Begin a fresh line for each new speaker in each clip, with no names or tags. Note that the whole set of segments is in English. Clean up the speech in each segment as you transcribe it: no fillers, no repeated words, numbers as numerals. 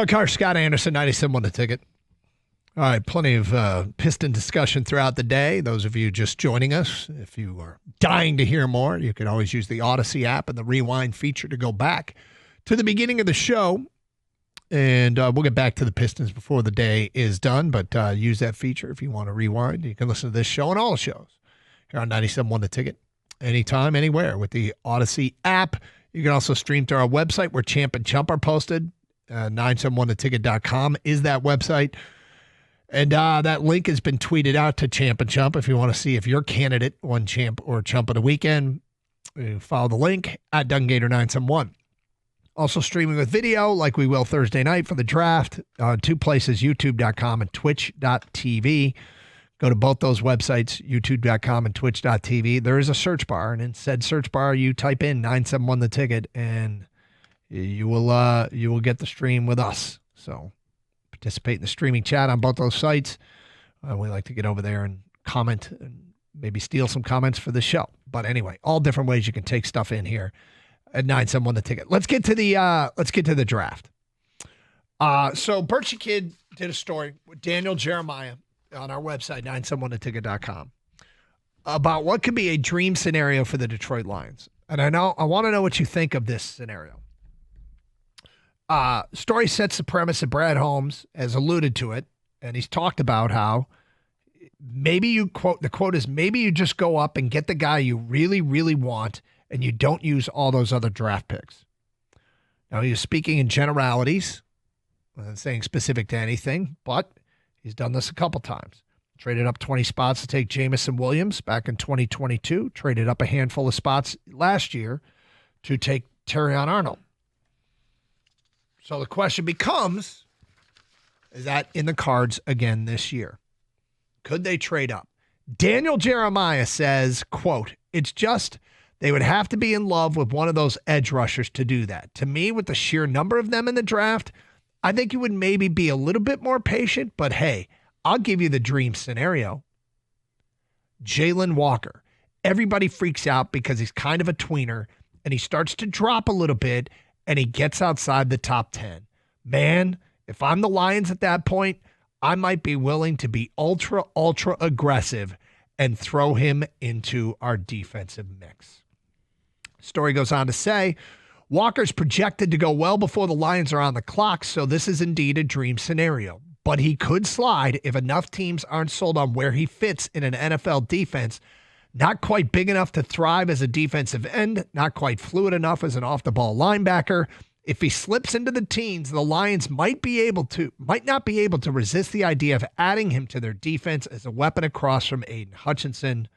Karsch, Scott Anderson, 97 the ticket. All right, plenty of Piston discussion throughout the day. Those of you just joining us, if you are dying to hear more, you can always use the Odyssey app and the rewind feature to go back to the beginning of the show. And we'll get back to the Pistons before the day is done, but use that feature if you want to rewind. You can listen to this show and all the shows here on 97.1 The Ticket anytime, anywhere with the Odyssey app. You can also stream to our website where Champ and Chump are posted. 971theticket.com is that website. And that link has been tweeted out to Champ and Chump. If you want to see if your candidate won Champ or Chump of the weekend, follow the link at DunGator971. Also streaming with video like we will Thursday night for the draft. Two places, youtube.com and twitch.tv. Go to both those websites, youtube.com and twitch.tv. There is a search bar, and in said search bar, you type in 971 the ticket, and you will get the stream with us. So participate in the streaming chat on both those sites. We like to get over there and comment and maybe steal some comments for the show. But anyway, all different ways you can take stuff in here at 971 the ticket. Let's get to the draft. So Birchie Kid did a story with Daniel Jeremiah on our website, 971theticket.com, about what could be a dream scenario for the Detroit Lions. And I want to know what you think of this scenario. Story sets the premise that Brad Holmes has alluded to it, and he's talked about how maybe the quote is, maybe you just go up and get the guy you really, really want, and you don't use all those other draft picks. Now, he was speaking in generalities, not saying specific to anything, but he's done this a couple times. Traded up 20 spots to take Jamison Williams back in 2022. Traded up a handful of spots last year to take Terrion Arnold. So the question becomes, is that in the cards again this year? Could they trade up? Daniel Jeremiah says, quote, it's just they would have to be in love with one of those edge rushers to do that. To me, with the sheer number of them in the draft, I think you would maybe be a little bit more patient, but hey, I'll give you the dream scenario. Jalen Walker. Everybody freaks out because he's kind of a tweener, and he starts to drop a little bit, and he gets outside the top 10. Man, if I'm the Lions at that point, I might be willing to be ultra, ultra aggressive and throw him into our defensive mix. Story goes on to say, Walker's projected to go well before the Lions are on the clock, so this is indeed a dream scenario. But he could slide if enough teams aren't sold on where he fits in an NFL defense. Not quite big enough to thrive as a defensive end, not quite fluid enough as an off-the-ball linebacker. If he slips into the teens, the Lions might not be able to resist the idea of adding him to their defense as a weapon across from Aiden Hutchinson.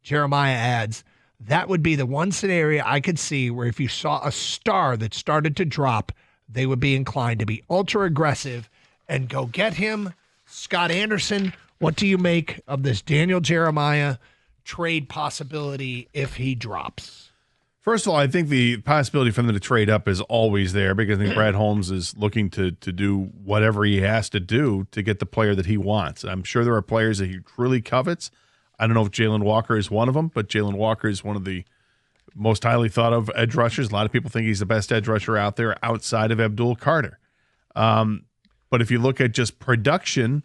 Jeremiah adds, that would be the one scenario I could see where if you saw a star that started to drop, they would be inclined to be ultra aggressive and go get him. Scott Anderson, what do you make of this Daniel Jeremiah trade possibility if he drops?
First of all, I think the possibility for them to trade up is always there because I think Brad Holmes is looking to do whatever he has to do to get the player that he wants. I'm sure there are players that he truly covets. I don't know if Jalen Walker is one of them, but Jalen Walker is one of the most highly thought of edge rushers. A lot of people think he's the best edge rusher out there outside of Abdul Carter. But if you look at just production,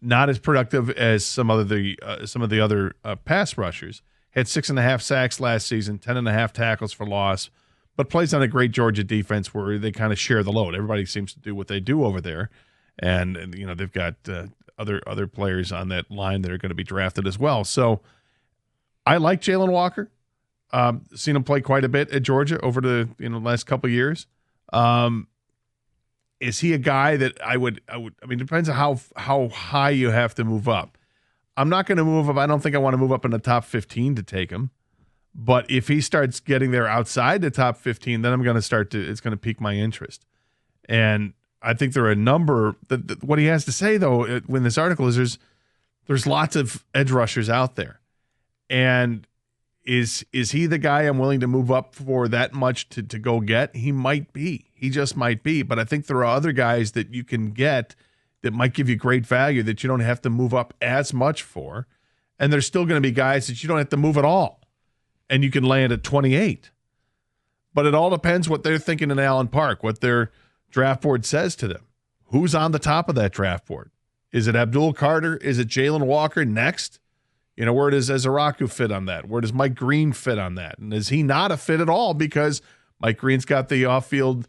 not as productive as some of the other pass rushers. Had 6.5 sacks last season, 10.5 tackles for loss, but plays on a great Georgia defense where they kind of share the load. Everybody seems to do what they do over there, and they've got other players on that line that are going to be drafted as well. So I like Jalen Walker. Seen him play quite a bit at Georgia over the last couple of years. Is he a guy that I would? I mean, it depends on how high you have to move up. I'm not going to move up. I don't think I want to move up in the top 15 to take him. But if he starts getting there outside the top 15, then I'm going to it's going to pique my interest. And I think there are a number what he has to say though in this article is there's lots of edge rushers out there. And is he the guy I'm willing to move up for that much to go get? He might be. He just might be. But I think there are other guys that you can get that might give you great value that you don't have to move up as much for. And there's still going to be guys that you don't have to move at all. And you can land at 28. But it all depends what they're thinking in Allen Park, what they're draft board says to them. Who's on the top of that draft board? Is it Abdul Carter? Is it Jalen Walker next? Where does Ezeraku fit on that? Where does Mike Green fit on that? And is he not a fit at all because Mike Green's got the off-field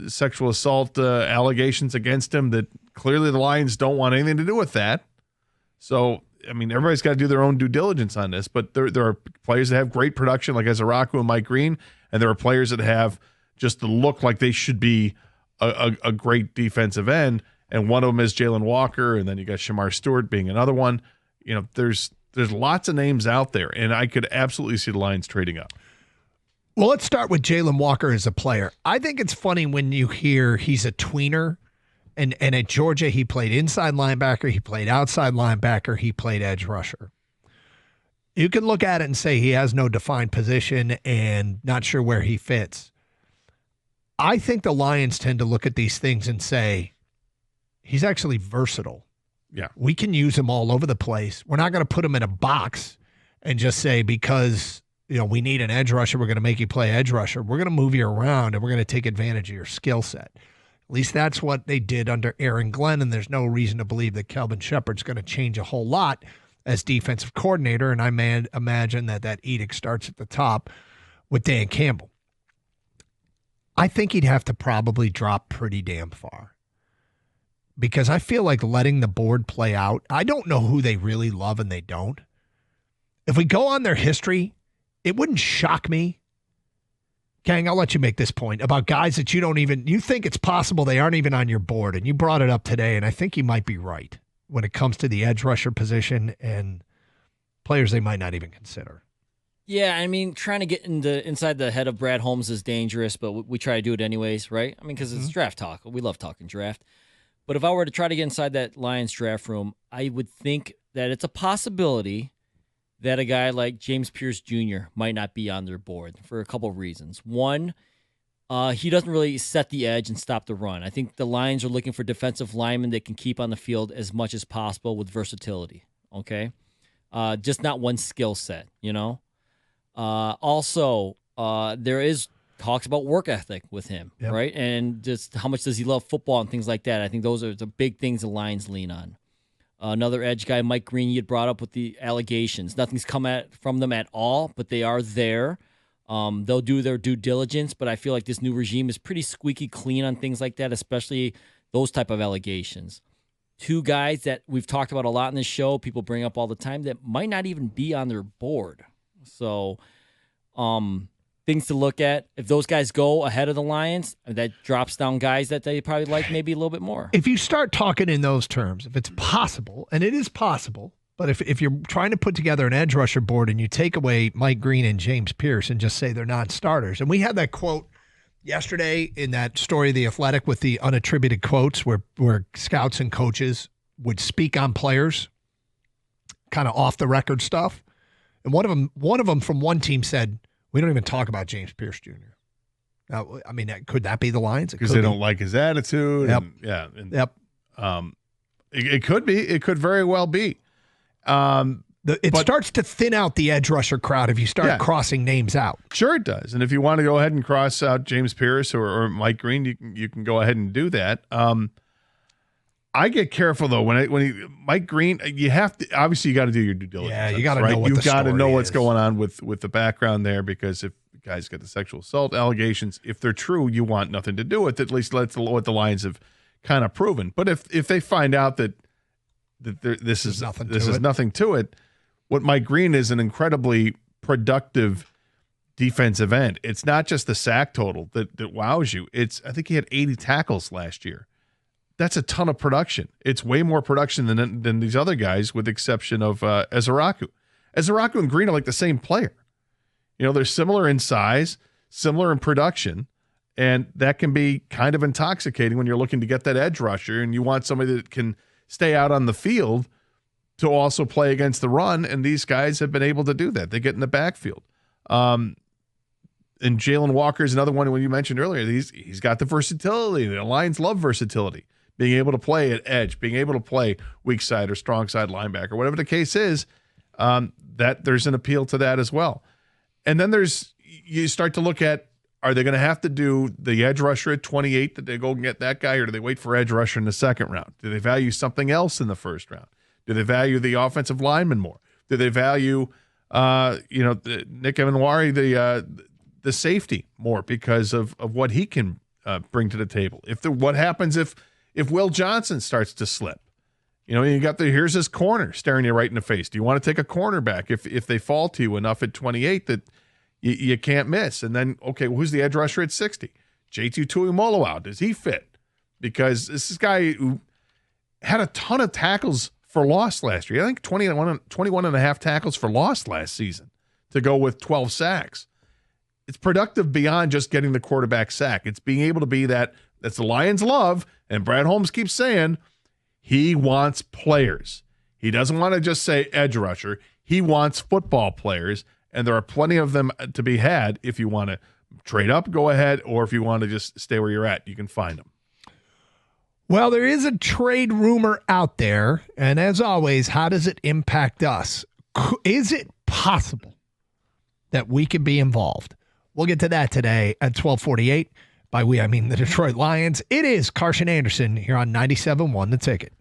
sexual assault allegations against him that clearly the Lions don't want anything to do with that. So, everybody's got to do their own due diligence on this, but there are players that have great production like Ezeraku and Mike Green, and there are players that have just the look like they should be a great defensive end, and one of them is Jalen Walker, and then you got Shamar Stewart being another one. There's lots of names out there, and I could absolutely see the Lions trading up.
Well, let's start with Jalen Walker as a player. I think it's funny when you hear he's a tweener, and at Georgia he played inside linebacker, he played outside linebacker, he played edge rusher. You can look at it and say he has no defined position and not sure where he fits. I think the Lions tend to look at these things and say, he's actually versatile.
Yeah.
We can use him all over the place. We're not going to put him in a box and just say, because we need an edge rusher, we're going to make you play edge rusher. We're going to move you around, and we're going to take advantage of your skill set. At least that's what they did under Aaron Glenn, and there's no reason to believe that Kelvin Shepard's going to change a whole lot as defensive coordinator, and I imagine that edict starts at the top with Dan Campbell. I think he'd have to probably drop pretty damn far because I feel like letting the board play out, I don't know who they really love and they don't. If we go on their history, it wouldn't shock me. Kang, I'll let you make this point about guys that you think it's possible they aren't even on your board, and you brought it up today, and I think you might be right when it comes to the edge rusher position and players they might not even consider.
Yeah, trying to get inside the head of Brad Holmes is dangerous, but we try to do it anyways, right? Because it's draft talk. We love talking draft. But if I were to try to get inside that Lions draft room, I would think that it's a possibility that a guy like James Pierce Jr. might not be on their board for a couple of reasons. One, he doesn't really set the edge and stop the run. I think the Lions are looking for defensive linemen that can keep on the field as much as possible with versatility, okay? Just not one skill set, Also, there is talks about work ethic with him, right? And just how much does he love football and things like that. I think those are the big things the Lions lean on. Another edge guy, Mike Green, you had brought up with the allegations. Nothing's come from them at all, but they are there. They'll do their due diligence, but I feel like this new regime is pretty squeaky clean on things like that, especially those type of allegations. Two guys that we've talked about a lot in this show, people bring up all the time, that might not even be on their board. So, things to look at. If those guys go ahead of the Lions, that drops down guys that they probably like maybe a little bit more.
If you start talking in those terms, if it's possible, and it is possible, but if you're trying to put together an edge rusher board and you take away Mike Green and James Pierce and just say they're not starters, and we had that quote yesterday in that story of The Athletic with the unattributed quotes where scouts and coaches would speak on players, kind of off the record stuff. And one of them from one team said, we don't even talk about James Pierce Jr. Now, could that be the Lions?
Because they don't like his attitude.
Yep.
Yep. It could be. It could very well be.
It starts to thin out the edge rusher crowd if you start crossing names out.
Sure it does. And if you want to go ahead and cross out James Pierce or Mike Green, you can go ahead and do that. I get careful though when Mike Green, you have to obviously you got to do your due diligence.
Yeah, you got to know what
you
the
got to know
story
what's
is.
going on with the background there, because if the guy's got the sexual assault allegations, if they're true, you want nothing to do with it. At least that's what the Lions have kind of proven. But if they find out that this is nothing to it, what Mike Green is an incredibly productive defensive end. It's not just the sack total that wows you. I think he had 80 tackles last year. That's a ton of production. It's way more production than these other guys, with the exception of Ezeraku. Ezeraku and Green are like the same player. They're similar in size, similar in production, and that can be kind of intoxicating when you're looking to get that edge rusher and you want somebody that can stay out on the field to also play against the run, and these guys have been able to do that. They get in the backfield. And Jalen Walker is another one when you mentioned earlier. He's got the versatility. The Lions love versatility. Being able to play at edge, being able to play weak side or strong side linebacker, whatever the case is, that there's an appeal to that as well. And then you start to look at are they going to have to do the edge rusher at 28 that they go and get that guy, or do they wait for edge rusher in the second round? Do they value something else in the first round? Do they value the offensive lineman more? Do they value, Nick Emanwari, the safety more because of what he can bring to the table? What happens if Will Johnson starts to slip? Here's this corner staring you right in the face. Do you want to take a cornerback if they fall to you enough at 28 that you can't miss? And then, okay, who's the edge rusher at 60? JT Tuimoloau, does he fit? Because this is a guy who had a ton of tackles for loss last year. I think 21 and a half tackles for loss last season to go with 12 sacks. It's productive beyond just getting the quarterback sack. It's being able to be that's the Lions' love, and Brad Holmes keeps saying he wants players. He doesn't want to just say edge rusher. He wants football players, and there are plenty of them to be had. If you want to trade up, go ahead, or if you want to just stay where you're at, you can find them.
Well, there is a trade rumor out there, and as always, how does it impact us? Is it possible that we could be involved? We'll get to that today at 12:48. By we, I mean the Detroit Lions. It is Karsch and Anderson here on 97.1 The Ticket.